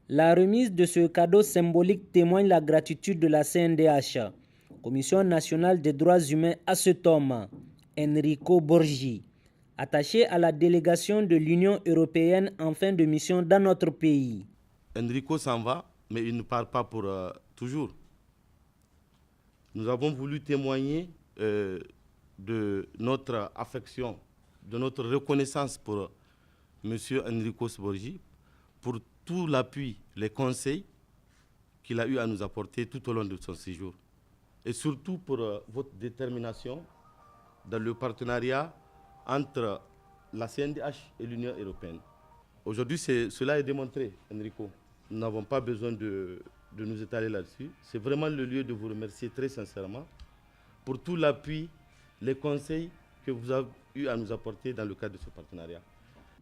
La remise de ce cadeau symbolique témoigne la gratitude de la CNDH, Commission nationale des droits humains, à cet homme, Enrico Borgi, attaché à la délégation de l'Union européenne en fin de mission dans notre pays. Enrico s'en va, mais il ne part pas pour toujours. Nous avons voulu témoigner de notre affection, de notre reconnaissance pour M. Enrico Borgi, pour tout l'appui, les conseils qu'il a eu à nous apporter tout au long de son séjour. Et surtout pour votre détermination dans le partenariat entre la CNDH et l'Union européenne. Aujourd'hui, cela est démontré, Enrico. Nous n'avons pas besoin de nous étaler là-dessus. C'est vraiment le lieu de vous remercier très sincèrement pour tout l'appui, les conseils que vous avez eu à nous apporter dans le cadre de ce partenariat.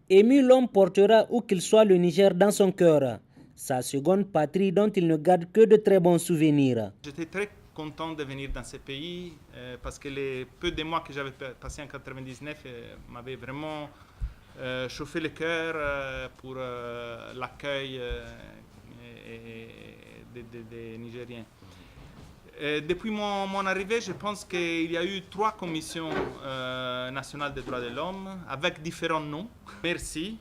Ému, l'homme portera où qu'il soit le Niger dans son cœur, sa seconde patrie dont il ne garde que de très bons souvenirs. J'étais très content de venir dans ce pays parce que les peu de mois que j'avais passé en 1999 m'avaient vraiment chauffé le cœur pour l'accueil des Nigériens. Depuis mon arrivée, je pense qu'il y a eu 3 commissions nationales des droits de l'homme avec différents noms. Merci.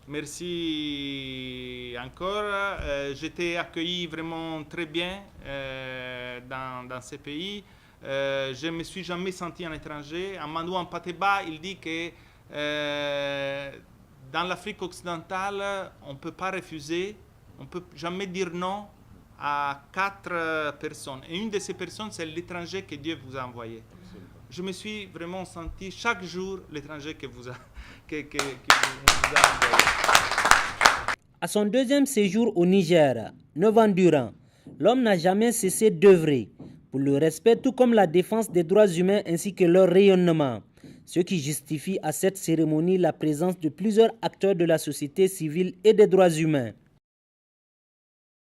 Merci encore. J'étais accueilli vraiment très bien dans ces pays. Je ne me suis jamais senti un étranger. Amadou Ampateba, il dit que dans l'Afrique occidentale, on ne peut pas refuser, on ne peut jamais dire non à 4 personnes. Et une de ces personnes, c'est l'étranger que Dieu vous a envoyé. Je me suis vraiment senti chaque jour l'étranger que vous a envoyé. À son deuxième séjour au Niger, 9 ans durant, l'homme n'a jamais cessé d'œuvrer pour le respect tout comme la défense des droits humains ainsi que leur rayonnement, ce qui justifie à cette cérémonie la présence de plusieurs acteurs de la société civile et des droits humains.